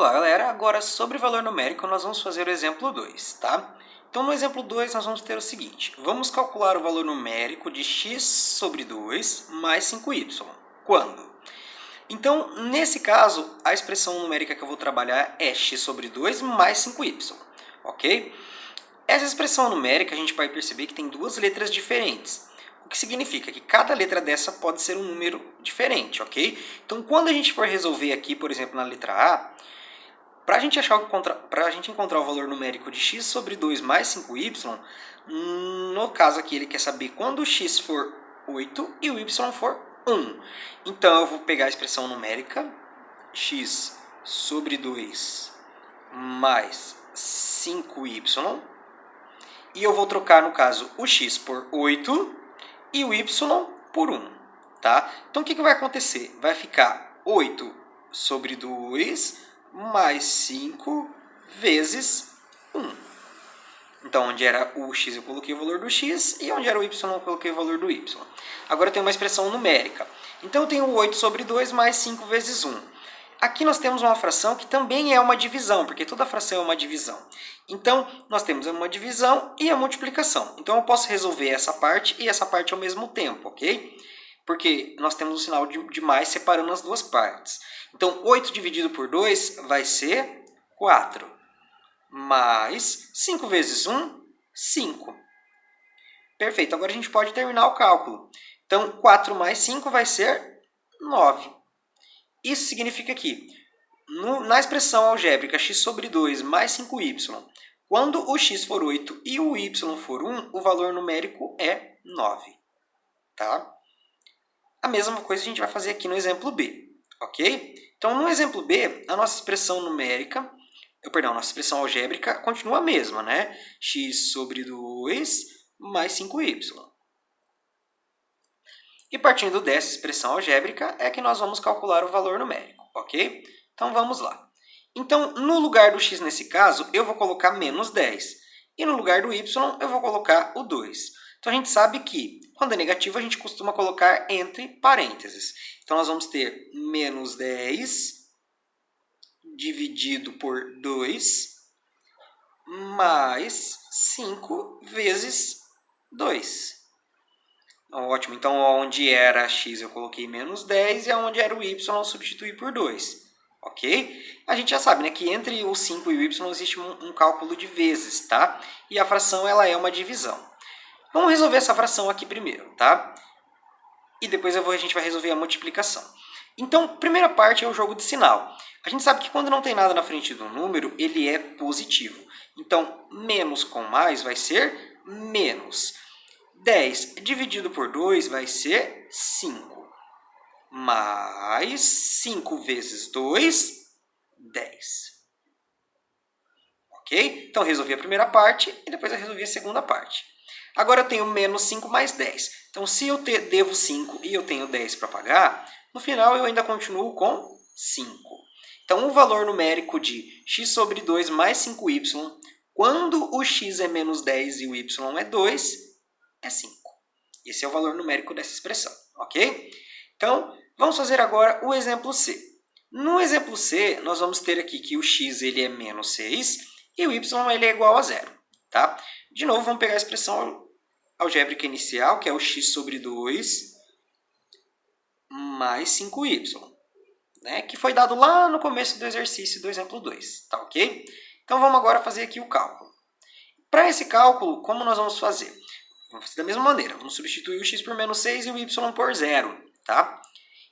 Olá, galera! Agora, sobre valor numérico, nós vamos fazer o exemplo 2, tá? Então, no exemplo 2, nós vamos ter o seguinte. Vamos calcular o valor numérico de x sobre 2 mais 5y. Quando? Então, nesse caso, a expressão numérica que eu vou trabalhar é x sobre 2 mais 5y, ok? Essa expressão numérica, a gente vai perceber que tem duas letras diferentes. O que significa que cada letra dessa pode ser um número diferente, ok? Então, quando a gente for resolver aqui, por exemplo, na letra A, para a gente encontrar o valor numérico de x sobre 2 mais 5y, no caso aqui ele quer saber quando o x for 8 e o y for 1. Então eu vou pegar a expressão numérica x sobre 2 mais 5y e eu vou trocar, no caso, o x por 8 e o y por 1. Tá? Então o que vai acontecer? Vai ficar 8 sobre 2 mais 5 vezes 1. Então, onde era o x eu coloquei o valor do x e onde era o y eu coloquei o valor do y. Agora eu tenho uma expressão numérica. Então eu tenho 8 sobre 2 mais 5 vezes 1. Aqui nós temos uma fração que também é uma divisão, porque toda fração é uma divisão. Então, nós temos uma divisão e a multiplicação. Então, eu posso resolver essa parte e essa parte ao mesmo tempo, ok? Porque nós temos um sinal de mais separando as duas partes. Então, 8 dividido por 2 vai ser 4. Mais 5 vezes 1, 5. Perfeito, agora a gente pode terminar o cálculo. Então, 4 mais 5 vai ser 9. Isso significa que, na expressão algébrica x sobre 2 mais 5y, quando o x for 8 e o y for 1, o valor numérico é 9. Tá? A mesma coisa a gente vai fazer aqui no exemplo B, ok? Então, no exemplo B, a nossa expressão numérica, nossa expressão algébrica continua a mesma, né? X sobre 2 mais 5y. E partindo dessa expressão algébrica é que nós vamos calcular o valor numérico, ok? Então, vamos lá. Então, no lugar do x nesse caso, eu vou colocar menos 10. E no lugar do y, eu vou colocar o 2. Então, a gente sabe que, quando é negativo, a gente costuma colocar entre parênteses. Então, nós vamos ter menos 10 dividido por 2 mais 5 vezes 2. Ótimo, então onde era x eu coloquei menos 10 e onde era o y eu substituí por 2. Ok? A gente já sabe, né, que entre o 5 e o y existe um cálculo de vezes, tá? E a fração ela é uma divisão. Vamos resolver essa fração aqui primeiro, tá? E depois a gente vai resolver a multiplicação. Então, primeira parte é o jogo de sinal. A gente sabe que quando não tem nada na frente do número, ele é positivo. Então, menos com mais vai ser menos. 10 dividido por 2 vai ser 5. Mais 5 vezes 2, 10. Ok? Então, resolvi a primeira parte e depois eu resolvi a segunda parte. Agora eu tenho menos 5 mais 10. Então, se eu devo 5 e eu tenho 10 para pagar, no final eu ainda continuo com 5. Então, o valor numérico de x sobre 2 mais 5y, quando o x é menos 10 e o y é 2, é 5. Esse é o valor numérico dessa expressão, ok? Então, vamos fazer agora o exemplo C. No exemplo C, nós vamos ter aqui que o x ele é menos 6 e o y ele é igual a 0. Tá? De novo, vamos pegar a expressão algébrica inicial, que é o x sobre 2 mais 5y, né? Que foi dado lá no começo do exercício do exemplo 2. Tá, ok? Então, vamos agora fazer aqui o cálculo. Para esse cálculo, como nós vamos fazer? Vamos fazer da mesma maneira. Vamos substituir o x por menos 6 e o y por 0. Tá?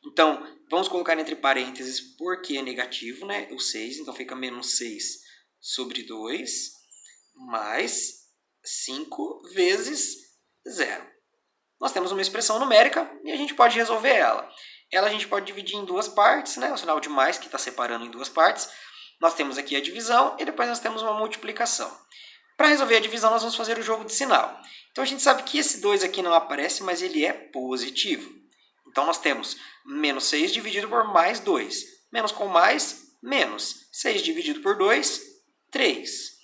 Então, vamos colocar entre parênteses porque é negativo, né? O 6. Então, fica menos 6 sobre 2 mais 5 vezes 0. Nós temos uma expressão numérica e a gente pode resolver ela. Ela a gente pode dividir em duas partes, né? O sinal de mais que está separando em duas partes. Nós temos aqui a divisão e depois nós temos uma multiplicação. Para resolver a divisão, nós vamos fazer o jogo de sinal. Então, a gente sabe que esse 2 aqui não aparece, mas ele é positivo. Então, nós temos menos 6 dividido por mais 2. Menos com mais, menos. 6 dividido por 2, 3.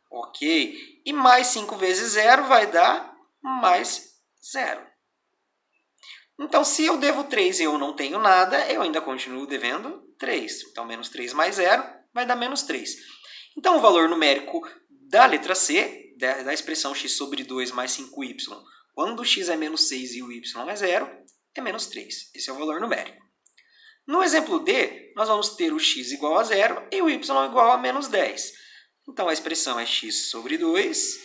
Ok? E mais 5 vezes 0 vai dar mais 0. Então, se eu devo 3 e eu não tenho nada, eu ainda continuo devendo 3. Então, menos 3 mais 0 vai dar menos 3. Então, o valor numérico da letra C, da expressão x sobre 2 mais 5y, quando o x é menos 6 e o y é 0, é menos 3. Esse é o valor numérico. No exemplo D, nós vamos ter o x igual a 0 e o y igual a menos 10. Então, a expressão é x sobre 2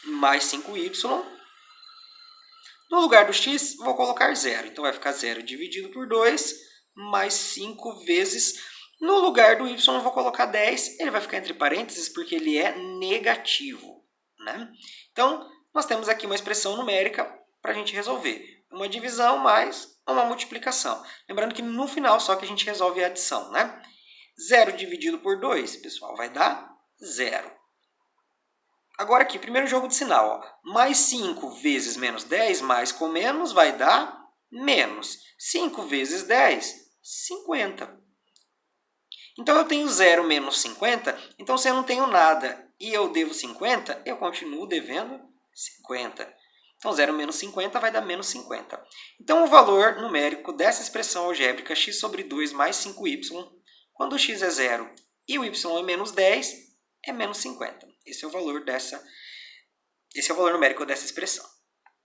mais 5y. No lugar do x, vou colocar 0. Então, vai ficar 0 dividido por 2 mais 5 vezes. No lugar do y, eu vou colocar 10. Ele vai ficar entre parênteses porque ele é negativo, né? Então, nós temos aqui uma expressão numérica para a gente resolver. Uma divisão mais uma multiplicação. Lembrando que no final só que a gente resolve a adição, né? 0 dividido por 2, pessoal, vai dar 0. Agora aqui, primeiro jogo de sinal. Ó. Mais 5 vezes menos 10, mais com menos, vai dar menos. 5 vezes 10, 50. Então, eu tenho 0 menos 50. Então, se eu não tenho nada e eu devo 50, eu continuo devendo 50. Então, 0 menos 50 vai dar menos 50. Então, o valor numérico dessa expressão algébrica x sobre 2 mais 5y, quando o x é 0 e o y é menos 10, é menos 50. Esse é o valor numérico dessa expressão.